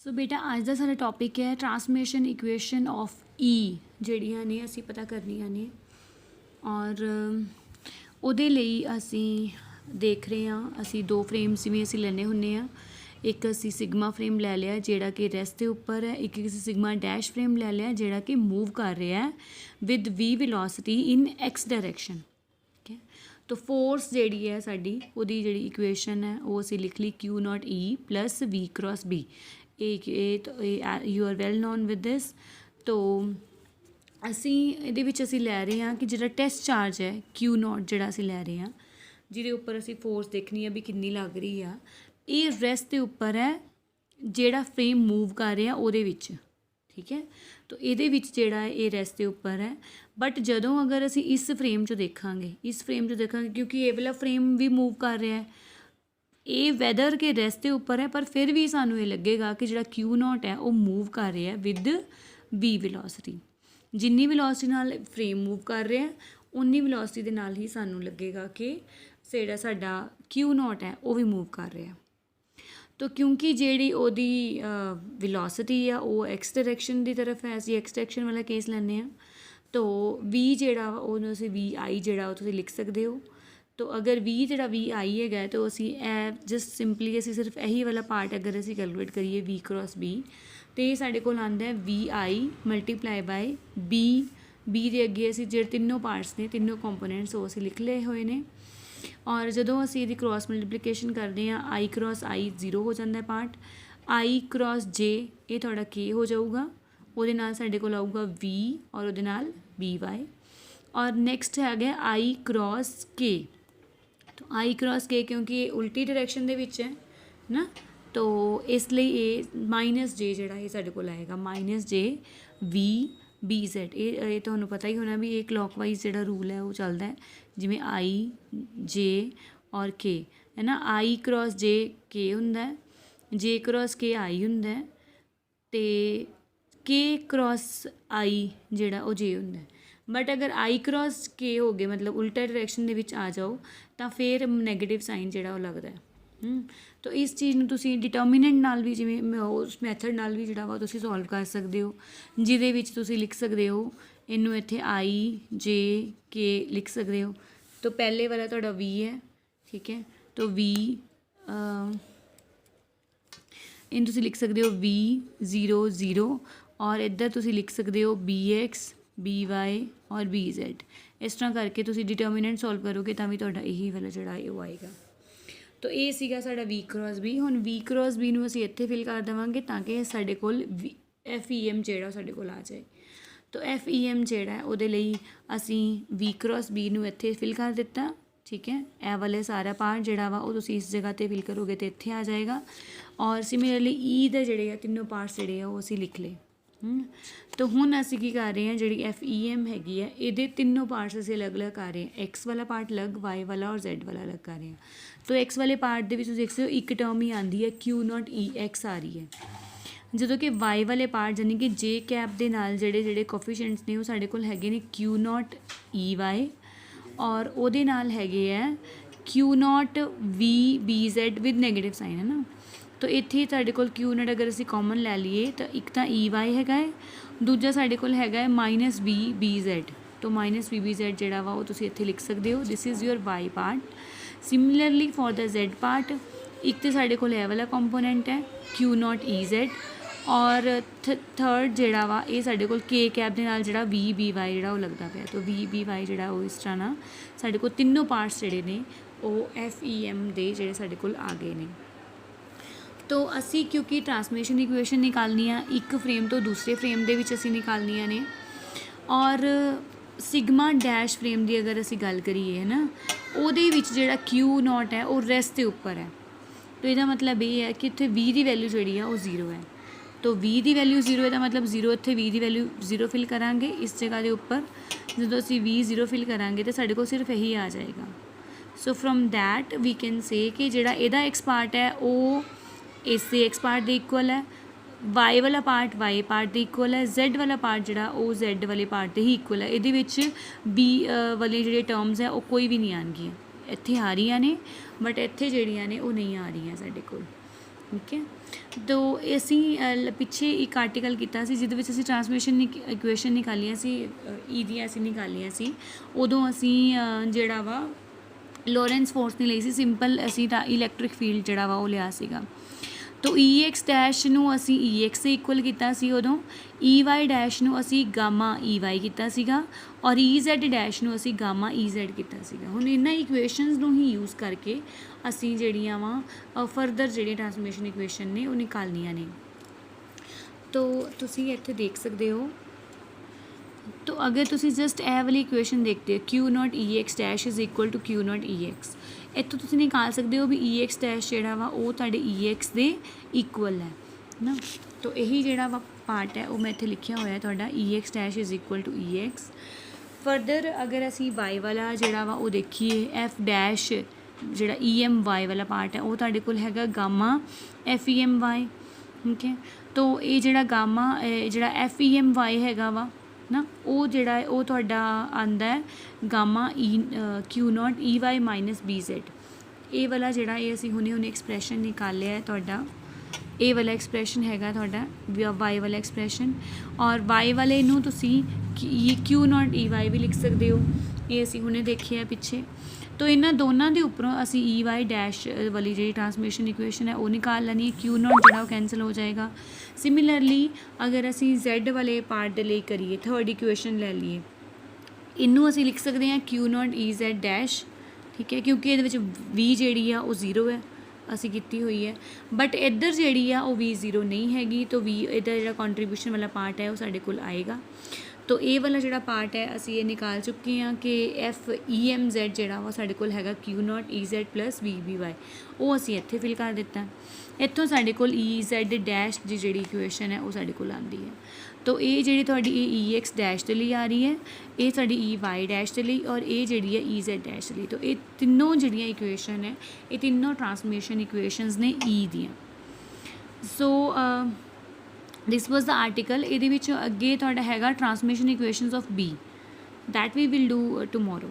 सो बेटा अज का साडा टॉपिक है ट्रांसफॉर्मेशन इक्वेशन ऑफ ई ਜਿਹੜੀਆਂ ਨੇ ਅਸੀਂ ਪਤਾ ਕਰਨੀਆਂ ਨੇ ਔਰ ਉਹਦੇ ਲਈ ਅਸੀਂ ਦੇਖ ਰਹੇ ਹਾਂ ਅਸੀਂ ਦੋ ਫਰੇਮਸ ਜਿਵੇਂ ਅਸੀਂ ਲੈਣੇ ਹੁੰਨੇ ਆ ਇੱਕ ਅਸੀਂ ਸਿਗਮਾ ਫਰੇਮ ਲੈ ਲਿਆ ਜਿਹੜਾ ਕਿ ਰੈਸਟ ਦੇ ਉੱਪਰ ਹੈ ਇੱਕ ਅਸੀਂ ਸਿਗਮਾ ਡੈਸ਼ ਫਰੇਮ ਲੈ ਲਿਆ ਜਿਹੜਾ ਕਿ मूव कर रहा है with v velocity in x direction ठीक है। तो फोर्स जी है साड़ी वो जी इक्वेशन है वो असी लिख ली Q not E plus V cross B you are well known with this. तो असी ये लै रहे हैं कि जो टेस्ट चार्ज है Q नॉट जोड़ा असी लै रहे हैं जिहदे उपर असी फोर्स देखनी है भी कितनी लग रही है ये रेस्ट के उपर है जोड़ा फ्रेम मूव कर रहा वो ठीक है। तो ये जोड़ा ये रेस्ट के उपर है बट जदों अगर असी इस फ्रेम चो देखांगे क्योंकि ये वाला फ्रेम भी मूव कर रहा है ये वैदर के रेस्ट के उपर है पर फिर भी सानू ये लगेगा कि जो Q नॉट है वो मूव कर रहा है विद V वेलोसिटी जिन्नी वेलोसिटी नाल फ्रेम मूव कर रहा है उन्नी वेलोसिटी दे नाल ही सानू लगेगा कि जोड़ा साडा Q नॉट है वो भी मूव कर रहा है। तो क्योंकि जी ओदी वेलोसिटी है वो एक्स डायरैक्शन की तरफ है असी एक्स डायरैक्शन वाला केस लैने हैं तो V जोड़ा उसे VI जोड़ा तुसीं लिख सकते हो। तो अगर V जोड़ा VI है तो असी जस्ट सिंपली असी सिर्फ यही वाला पार्ट अगर असी कैलकुलेट करिए V क्रॉस B तो ये साढ़े को आंदा है VI मल्टीप्लाई बाय B के अगे असी जो तीनों पार्ट्स ने तीनों कंपोनेंट्स वो असी लिख ले हुए हैं और जदों असी ये क्रॉस मल्टीप्लीकेशन करते हैं I क्रॉस I 0 हो जाता है पार्ट I क्रॉस J ये थोड़ा K हो जाऊगा वो साढ़े को आऊगा V और वो BY और नैक्सट है गया I क्रॉस K। तो I क्रॉस K क्योंकि ये उल्टी डायरैक्शन दे विच है ना तो इसलिए ये माइनस J जोड़ा ये साढ़े को आएगा माइनस J V BZ ये तुहानू पता ही होना भी ये क्लॉकवाइज जोड़ा रूल है वो चलता है जिमें I J और K है ना I क्रॉस J K हुंदा है J क्रॉस K I हुंदा है ते K क्रॉस I जोड़ा वो J हुंदा है। बट अगर I क्रॉस K हो गए मतलब उल्टा डायरैक्शन दे विच आ जाओ तो फिर नैगेटिव साइन जोड़ा वो लगता है। तो इस चीज़ में तुसी डिटर्मिनेंट नाल भी जिवें उस मैथड नाल भी जिहड़ा वा तुसी सॉल्व कर सकते हो जिहदे विच तुसी लिख सकते हो इनू इत्थे I J K लिख सकते हो। तो पहले वाला तुहाडा V है ठीक है तो V इन तुसी लिख सकते हो V 0 0 और इधर तुसी लिख सकते हो BX BY और BZ इस तरह करके तुसी डिटर्मिनेंट सॉल्व करोगे तो भी तुहाडा यही वाला जिहड़ा है वो आएगा। तो ये सीगा साडा V क्रॉस B हुण V क्रॉस B नूं असीं इत्थे फिल कर देवांगे ताकि साडे कोल FEM जिहड़ा साडे कोल आ जाए। तो FEM जिहड़ा है उहदे लई असीं V क्रॉस B नूं इत्थे फिल कर दिता ठीक है। ए वाले सारा पार्ट जिहड़ा वा वो तुसीं इस जगह ते फिल करोगे तो इत्थे आ जाएगा और सिमिलरली E दे जिहड़े तीनों पार्ट्स जिहड़े आ वो असीं लिख ले। तो हुण असीं की कर रहे हैं जिहड़ी FEM हैगी है इहदे तीनों पार्ट्स असीं अलग अलग कर रहे हैं X वाला पार्ट अलग Y वाला और Z वाला अलग कर रहे हैं। तो X वाले पार्ट दे विच तुसीं देख सकते हो एक टर्म ही आंदी है Q नॉट E X आ रही है ਜਦੋਂ कि Y वाले पार्ट यानी कि J कैप ਦੇ ਨਾਲ ਜਿਹੜੇ ਕੋਫੀਸ਼ੀਐਂਟਸ ਨੇ ਉਹ ਸਾਡੇ ਕੋਲ ਹੈਗੇ ਨੇ Q नॉट EY और ਉਹਦੇ ਨਾਲ ਹੈਗੇ ਹੈ Q not V BZ with negative sign है ना। तो इत्थे साढ़े कोल Q नॉट अगर असीं कॉमन लै लीए तो एक तो EY हैगा है दूजा साढ़े कोल हैगा है माइनस V BZ। तो माइनस V BZ जिहड़ा वा वो तुसीं इत्थे लिख सकते हो this is your Y part. Similarly for the Z part एक तो साढ़े कोल वाला कंपोनेंट है Q नॉट EZ और थर्ड जिहड़ा वा ये साढ़े कोल K कैप दे नाल जिहड़ा V BY जिहड़ा वो लगदा पिया। तो V BY जिहड़ा वो इस तरह ना साढ़े कोल तीनों पार्ट्स जिहड़े ने वो FEM दे जिहड़े साढ़े कोल आ गए ने। तो असी क्योंकि ट्रांसफॉर्मेशन इक्वेशन निकालनी है एक फ्रेम तो दूसरे फ्रेम दे विच असी निकालनियां ने और सिग्मा डैश फ्रेम की अगर असी गल करिए है ना उहदे विच जिहड़ा Q नॉट है वो रेस्ट के उपर है। तो इसका मतलब ये है कि इत्थे V की वैल्यू जिहड़ी है वो 0 है। तो V की वैल्यू 0 है तो मतलब 0 इत्थे V की वैल्यू 0 फिल करांगे इस जगह के उपर जो असी V 0 फिल करांगे तो साढ़े को सिर्फ यही आ जाएगा। So from that we can say कि जिहड़ा इहदा X पार्ट है वो इस X पार्ट के इक्वल है Y वाला पार्ट Y पार्ट के इक्वल है Z वाला पार्ट जिहड़ा वो Z वाले पार्ट के ही इक्वल है। इहदे विच B वाली जिहड़ी टर्म्स है वो कोई भी नहीं आएंगी इत्थे आ रही ने बट इत्थे जिहड़ियां ने वो नहीं आ रही साडे कोल ठीक है। ਤੋ ਅਸੀਂ ਪਿੱਛੇ ਇੱਕ ਆਰਟੀਕਲ ਕੀਤਾ ਸੀ ਜਿਹਦੇ ਵਿੱਚ ਅਸੀਂ ਟਰਾਂਸਮਿਸ਼ਨ ਇਕੁਏਸ਼ਨ ਨਿਕਾਲੀਆਂ ਸੀ, ਈ ਦੀਆਂ ਅਸੀਂ ਨਿਕਾਲੀਆਂ ਸੀ। ਉਦੋਂ ਅਸੀਂ ਜਿਹੜਾ ਵਾ ਲੋਰੈਂਸ ਫੋਰਸ ਨਹੀਂ ਲਈ ਸੀ, ਸਿੰਪਲ ਅਸੀਂ ਤਾਂ ਇਲੈਕਟ੍ਰਿਕ ਫੀਲਡ ਜਿਹੜਾ ਵਾ ਉਹ ਲਿਆ ਸੀਗਾ। ਤੋ ਈ ਐਕਸ ਡੈਸ਼ ਨੂੰ ਅਸੀਂ ਈ ਐਕਸ ਦੇ ਇਕੁਅਲ ਕੀਤਾ ਸੀ ਉਦੋਂ, ਈ ਵਾਈ ਡੈਸ਼ ਨੂੰ ਅਸੀਂ ਗਾਮਾ ਈ ਵਾਈ ਕੀਤਾ ਸੀਗਾ, ਔਰ ਈ ਜ਼ੈਡ ਡੈਸ਼ ਨੂੰ ਅਸੀਂ ਗਾਮਾ ਈ ਜ਼ੈਡ ਕੀਤਾ ਸੀਗਾ। ਹੁਣ ਇਹਨਾਂ ਇਕੁਏਸ਼ਨਸ ਨੂੰ ਹੀ ਯੂਜ਼ ਕਰਕੇ ਅਸੀਂ ਜਿਹੜੀਆਂ ਵਾ ਫਰਦਰ ਜਿਹੜੀਆਂ ਟਰਾਂਸਫਰਮੇਸ਼ਨ ਇਕੁਏਸ਼ਨ ਨੇ ਉਹ ਨਿਕਾਲਣੀਆਂ ਨੇ। ਤੋ ਤੁਸੀਂ ਇੱਥੇ ਦੇਖ ਸਕਦੇ ਹੋ, तो अगर तुसी जस्ट ए वाली इक्वेशन देखते हो Q not E X dash is equal to Q not E X, इतों तुसी निकाल सकते हो भी ई एक्स डैश जिहड़ा वा वो तुहाडे ई एक्स दे इक्वल है ना। तो यही जिहड़ा वा पार्ट है वो मैं इत्थे लिखिया होया तुहाडा E X dash is equal to E X. Further अगर असी वाई वाला जिहड़ा वा वो देखिए एफ डैश जिहड़ा ई एम वाई वाला पार्ट है वो तुहाडे कोल हैगा gamma F E M Y, ठीक है। तो ये जिहड़ा गामा जिहड़ा एफ ई एम वाई हैगा वा ना वो जिहड़ा है वो तुहाडा आंदा है gamma E Q not E Y minus B Z. ये वाला जिहड़ा ये असीं हुणे एक्सप्रैशन निकालिया है तुहाडा, ये वाला एक्सप्रैशन हैगा तुहाडा वाई वाला एक्सप्रैशन, और वाई वाले नूं तुसीं क्यू नॉट ई वाई भी लिख सकते हो, ये असीं हुणे देखिया पिछे। तो इन्हां दोनों के उपरों असी ई वाई डैश वाली जी ट्रांसमिशन इक्वेशन है वो निकाल लैनी है, क्यू नॉट जो कैंसल हो जाएगा। सिमिलरली अगर असी जैड वाले पार्ट के लिए करिए थर्ड इक्वेशन ले लीए, इनू असी लिख सकते हैं Q not E Z dash, ठीक है, क्योंकि ये वी जी वो जीरो है असी की हुई है, बट इधर जी वो वी जीरो नहीं हैगी, तो वी इधर जो कॉन्ट्रीब्यूशन वाला पार्ट है वो साढ़े कोल आएगा। तो ये वाला जिहड़ा पार्ट है असी ये निकाल चुके हैं कि एफ ई एम जैड जिहड़ा वा साढ़े कोल हैगा Q not E Z plus V B Y, वो असी इत्थे फिल कर दिता। इत्थों साढ़े कोल ई जैड डैश की जिहड़ी इक्वेशन है वो साढ़े कोल आंदी है। तो ये जिहड़ी तुहाडी ई एक्स डैश के लिए आ रही है, ये साडी ई वाई डैश के लिए, और ये जिहड़ी है ई जैड डैश के लिए। तो ये तीनों जिहड़ियां इक्वेशन है ये तीनों ट्रांसमिशन इक्वेशनस ने ई दियां। So this was the article. ये अगे तुहाडा हैगा transmission equations of B, that we will do tomorrow.